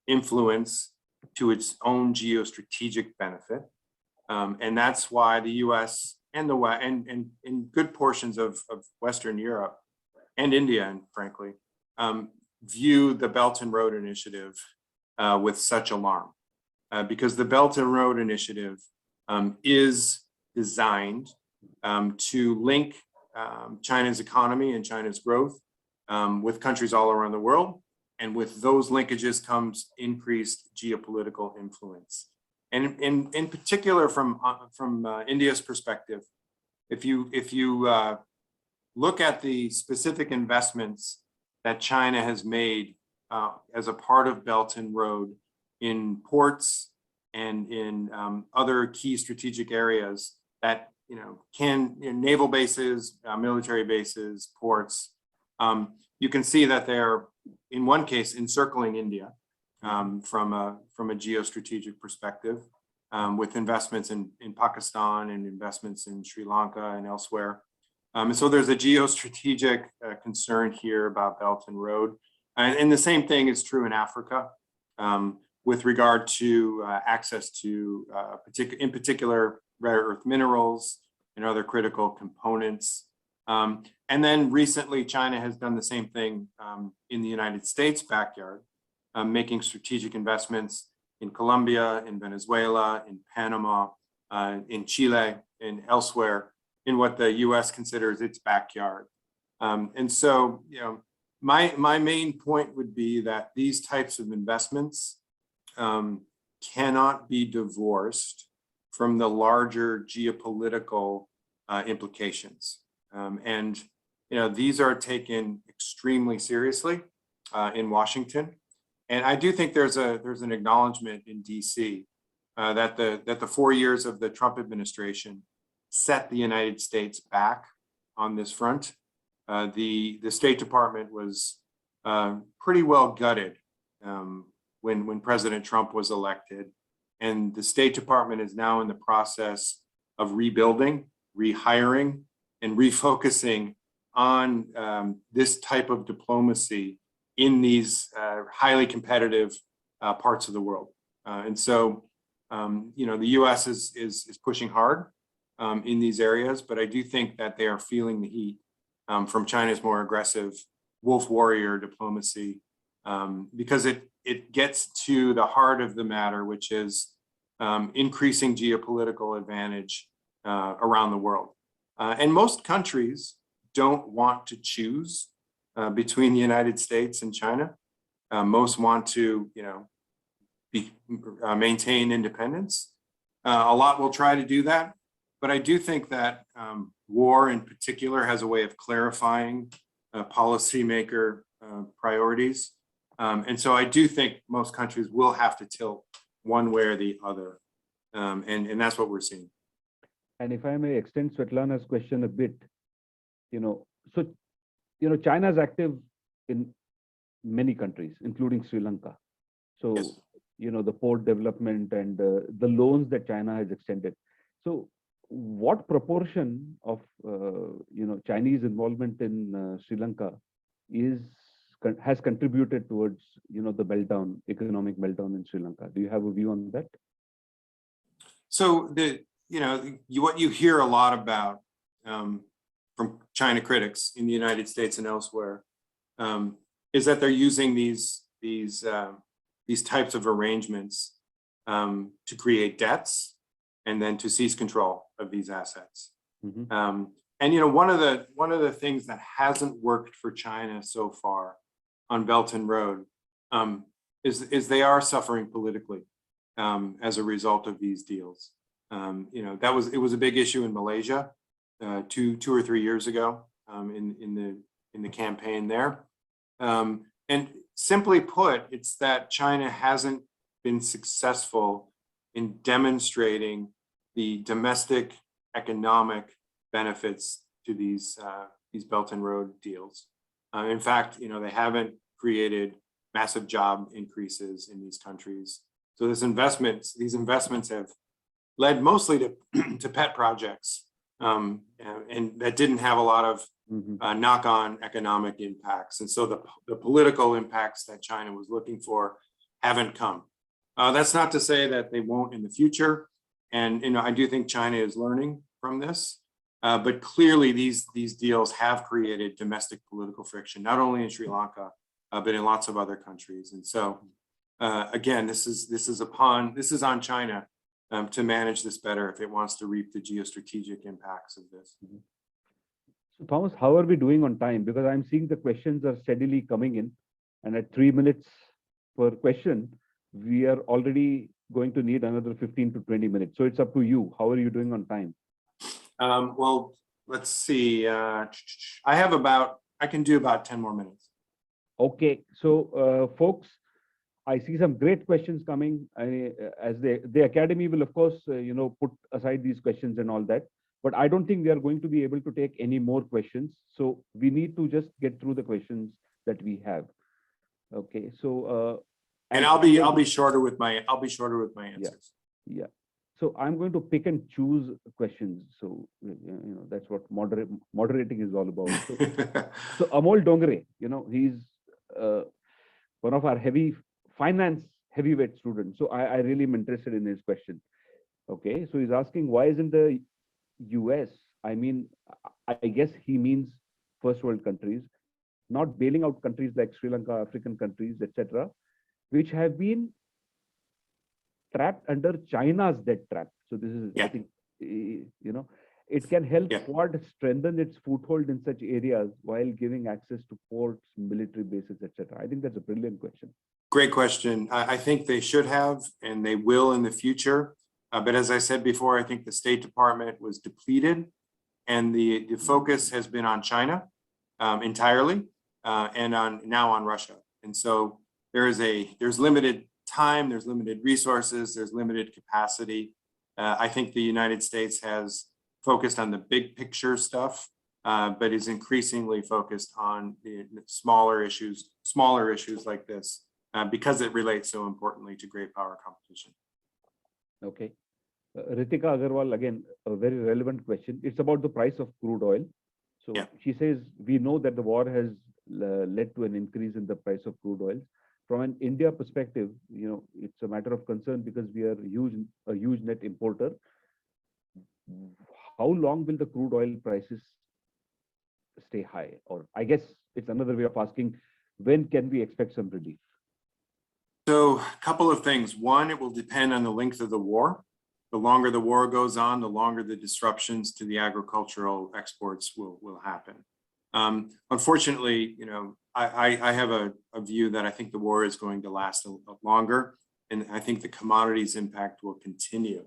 influence to its own geostrategic benefit, and that's why the U.S. and in good portions of Western Europe and India, and frankly, view the Belt and Road Initiative with such alarm, because the Belt and Road Initiative is designed to link China's economy and China's growth with countries all around the world. And with those linkages comes increased geopolitical influence. And in particular, from India's perspective, if you look at the specific investments that China has made as a part of Belt and Road in ports and in other key strategic areas that naval bases, military bases, ports, you can see that they're, in one case, encircling India from a geostrategic perspective, with investments in Pakistan and investments in Sri Lanka and elsewhere. And so there's a geostrategic concern here about Belt and Road. And the same thing is true in Africa with regard to access to, in particular, rare earth minerals and other critical components. And then recently, China has done the same thing in the United States backyard, making strategic investments in Colombia, in Venezuela, in Panama, in Chile, and elsewhere in what the U.S. considers its backyard. And so, my main point would be that these types of investments cannot be divorced from the larger geopolitical implications. And these are taken extremely seriously in Washington, and I do think there's an acknowledgement in D.C. That the 4 years of the Trump administration set the United States back on this front. The State Department was pretty well gutted when President Trump was elected. And the State Department is now in the process of rebuilding, rehiring, and refocusing on this type of diplomacy in these highly competitive parts of the world. And so, the U.S. is pushing hard in these areas, but I do think that they are feeling the heat from China's more aggressive wolf warrior diplomacy, because it gets to the heart of the matter, which is increasing geopolitical advantage around the world. And most countries don't want to choose between the United States and China. Most want to, maintain independence. A lot will try to do that, but I do think that war in particular has a way of clarifying policymaker priorities. And so I do think most countries will have to tilt one way or the other. And that's what we're seeing.
And if I may extend Svetlana's question a bit, China is active in many countries, including Sri Lanka. So,
Yes.
The port development and the loans that China has extended. So what proportion of, Chinese involvement in Sri Lanka has contributed towards, the economic meltdown in Sri Lanka? Do you have a view on that?
So what you hear a lot about from China critics in the United States and elsewhere is that they're using these types of arrangements to create debts and then to seize control of these assets.
Mm-hmm.
And one of the things that hasn't worked for China so far on Belt and Road is they are suffering politically as a result of these deals. It was a big issue in Malaysia 2 or 3 years ago in the campaign there. And simply put, it's that China hasn't been successful in demonstrating the domestic economic benefits to these Belt and Road deals. In fact, they haven't created massive job increases in these countries. So these investments have led mostly to pet projects, and that didn't have a lot of knock-on economic impacts. And so the political impacts that China was looking for haven't come. That's not to say that they won't in the future. And I do think China is learning from this. But clearly these deals have created domestic political friction, not only in Sri Lanka, but in lots of other countries. And so again, this is on China to manage this better if it wants to reap the geostrategic impacts of this.
Mm-hmm. So Thomas, how are we doing on time? Because I'm seeing the questions are steadily coming in, and at 3 minutes per question, we are already going to need another 15 to 20 minutes. So it's up to you. How are you doing on time?
Well, let's see. I can do about 10 more minutes.
Okay. So folks, I see some great questions coming. As the Academy will, of course, put aside these questions and all that. But I don't think we are going to be able to take any more questions. So we need to just get through the questions that we have. Okay. So
and I'll be shorter with my answers.
Yeah. So I'm going to pick and choose questions. So that's what moderating is all about. So Amol Dongre, he's one of our finance heavyweight students. So I really am interested in his question. Okay. So he's asking, why isn't the US, I guess he means first world countries, not bailing out countries like Sri Lanka, African countries, etc., which have been trapped under China's debt trap. So this is, I think, it can help Quad strengthen its foothold in such areas while giving access to ports, military bases, etc. I think that's a brilliant question.
Great question. I think they should have, and they will in the future. But as I said before, I think the State Department was depleted, and the focus has been on China entirely, and now on Russia. And so there's limited time, there's limited resources, there's limited capacity. I think the United States has focused on the big picture stuff but is increasingly focused on the smaller issues like this, because it relates so importantly to great power competition.
Okay. Ritika Agarwal, again, a very relevant question. It's about the price of crude oil. So
Yeah.
she says, we know that the war has led to an increase in the price of crude oil. From an India perspective, it's a matter of concern because we are a huge net importer. How long will the crude oil prices stay high? Or I guess it's another way of asking, when can we expect some relief?
So a couple of things. One, it will depend on the length of the war. The longer the war goes on, the longer the disruptions to the agricultural exports will happen. Unfortunately, I have a view that I think the war is going to last a longer, and I think the commodities impact will continue.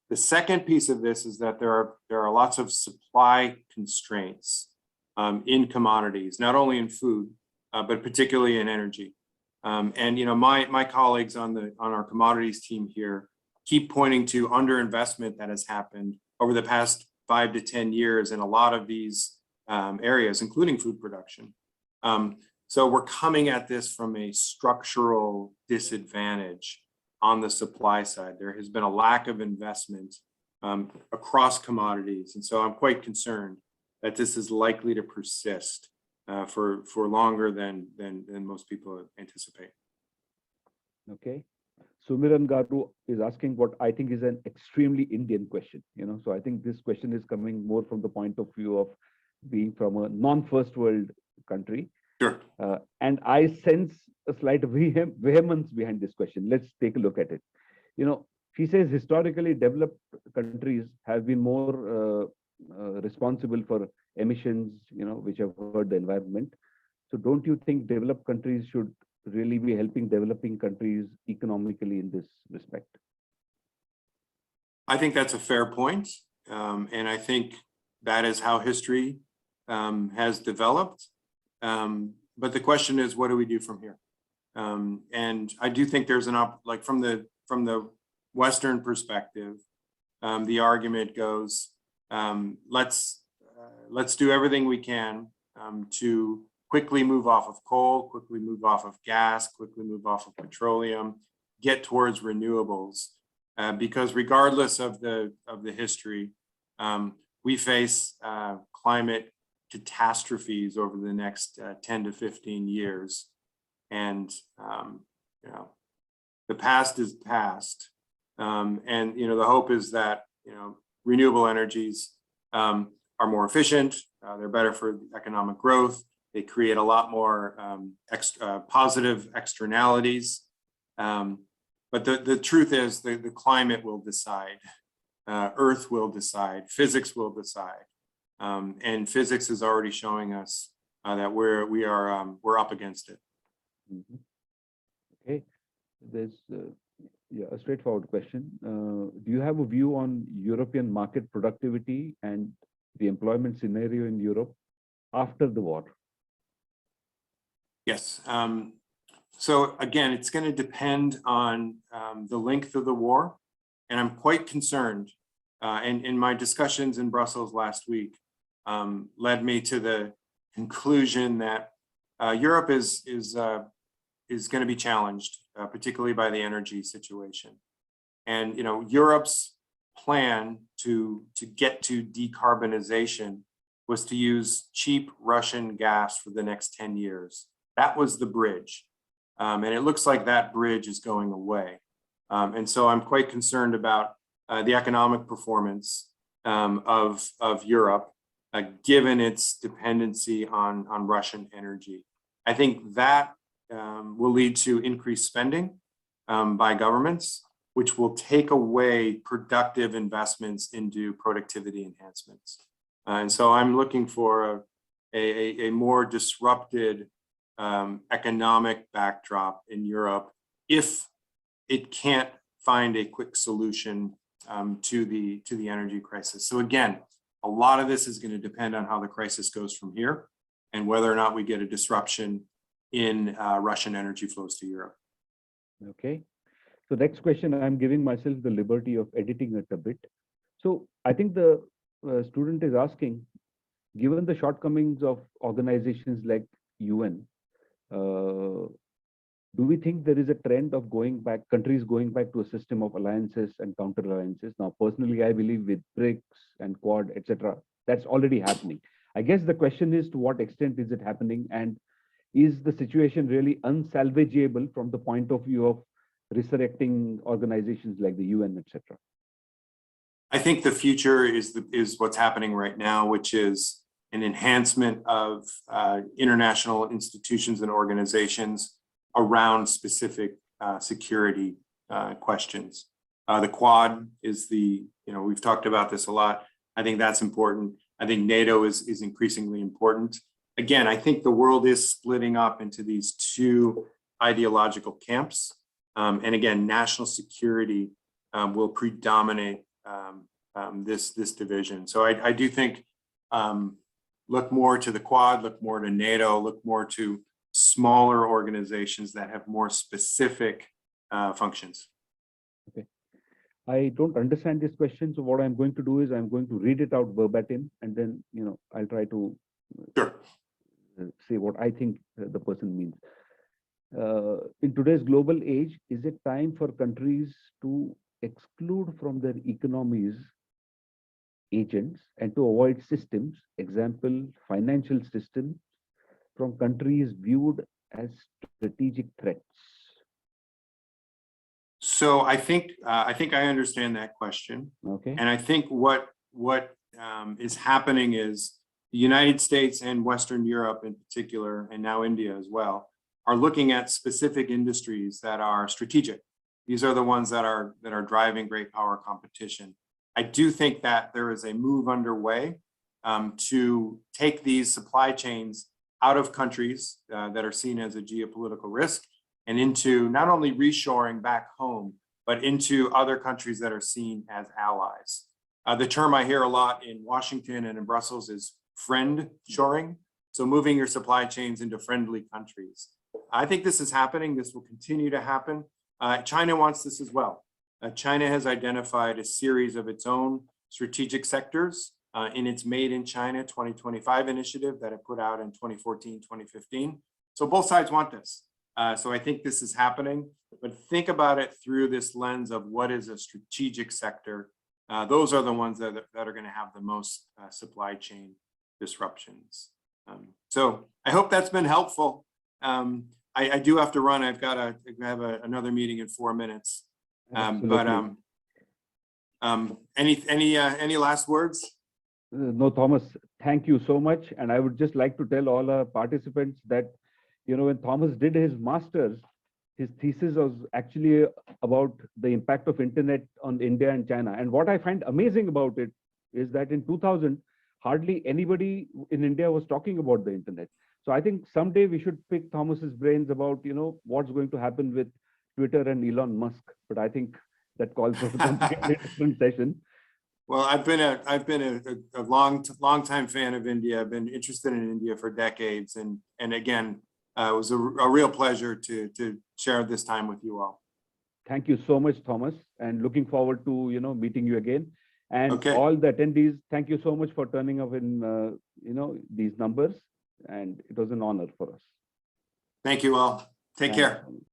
The second piece of this is that there are lots of supply constraints in commodities, not only in food, but particularly in energy. And my colleagues on our commodities team here keep pointing to underinvestment that has happened over the past 5 to 10 years in a lot of these areas, including food production. So we're coming at this from a structural disadvantage on the supply side. There has been a lack of investment across commodities. And so I'm quite concerned that this is likely to persist for longer than most people anticipate.
Okay. Sumiran Garu is asking what I think is an extremely Indian question. So I think this question is coming more from the point of view of being from a non-first world country.
Sure.
And I sense a slight vehemence behind this question. Let's take a look at it. She says historically developed countries have been more responsible for emissions, which have hurt the environment. So don't you think developed countries should really be helping developing countries economically in this respect?
I think that's a fair point. And I think that is how history has developed. But the question is, what do we do from here? And I do think there's from the Western perspective, the argument goes, let's do everything we can to quickly move off of coal, quickly move off of gas, quickly move off of petroleum, get towards renewables, because regardless of the history, we face climate catastrophes over the next 10 to 15 years, and the past is past, and the hope is that renewable energies are more efficient, they're better for economic growth. They create a lot more positive externalities. But the truth is the climate will decide, Earth will decide, physics will decide. And physics is already showing us that we're up against it.
Mm-hmm. Okay, there's a straightforward question. Do you have a view on European market productivity and the employment scenario in Europe after the war?
Yes. So again, it's going to depend on the length of the war. And I'm quite concerned. And in my discussions in Brussels last week led me to the conclusion that Europe is going to be challenged, particularly by the energy situation. And Europe's plan to get to decarbonization was to use cheap Russian gas for the next 10 years. That was the bridge. And it looks like that bridge is going away. And so I'm quite concerned about the economic performance of Europe, given its dependency on Russian energy. I think that will lead to increased spending by governments, which will take away productive investments into productivity enhancements. And so I'm looking for a more disrupted economic backdrop in Europe if it can't find a quick solution to the energy crisis. So again, a lot of this is going to depend on how the crisis goes from here and whether or not we get a disruption in Russian energy flows to Europe.
Okay. So next question, I'm giving myself the liberty of editing it a bit. So I think the student is asking, given the shortcomings of organizations like UN, do we think there is a trend of countries going back to a system of alliances and counter alliances? Now, personally, I believe with BRICS and Quad, etc., that's already happening. I guess the question is, to what extent is it happening, and is the situation really unsalvageable from the point of view of resurrecting organizations like the UN, etc.?
I think the future is what's happening right now, which is an enhancement of international institutions and organizations around specific security questions. The Quad is we've talked about this a lot. I think that's important. I think NATO is increasingly important. Again, I think the world is splitting up into these two ideological camps. And again, national security will predominate this division. So I do think look more to the Quad, look more to NATO, look more to smaller organizations that have more specific functions.
Okay. I don't understand this question. So what I'm going to do is I'm going to read it out verbatim, and then, I'll try to say what I think the person means. In today's global age, is it time for countries to exclude from their economies agents and to avoid systems, example, financial systems, from countries viewed as strategic threats?
So I think I understand that question.
Okay.
And I think what is happening is the United States and Western Europe in particular, and now India as well, are looking at specific industries that are strategic. These are the ones that are driving great power competition. I do think that there is a move underway to take these supply chains out of countries that are seen as a geopolitical risk and into not only reshoring back home, but into other countries that are seen as allies. The term I hear a lot in Washington and in Brussels is friend shoring. So moving your supply chains into friendly countries. I think this is happening. This will continue to happen. China wants this as well. China has identified a series of its own strategic sectors in its Made in China 2025 initiative that it put out in 2014, 2015. So both sides want this. So I think this is happening, but think about it through this lens of what is a strategic sector. Those are the ones that are going to have the most supply chain disruptions. So I hope that's been helpful. I do have to run. I have another meeting in 4 minutes. But any last words?
No, Thomas, thank you so much. And I would just like to tell all our participants that, when Thomas did his master's, his thesis was actually about the impact of internet on India and China. And what I find amazing about it is that in 2000, hardly anybody in India was talking about the internet. So I think someday we should pick Thomas's brains about, what's going to happen with Twitter and Elon Musk. But I think that calls for a completely different session.
Well, I've been a long time fan of India. I've been interested in India for decades, and again, it was a real pleasure to share this time with you all.
Thank you so much, Thomas, and looking forward to meeting you again. And
Okay.
All the attendees, thank you so much for turning up in these numbers, and it was an honor for us.
Thank you all. Take care.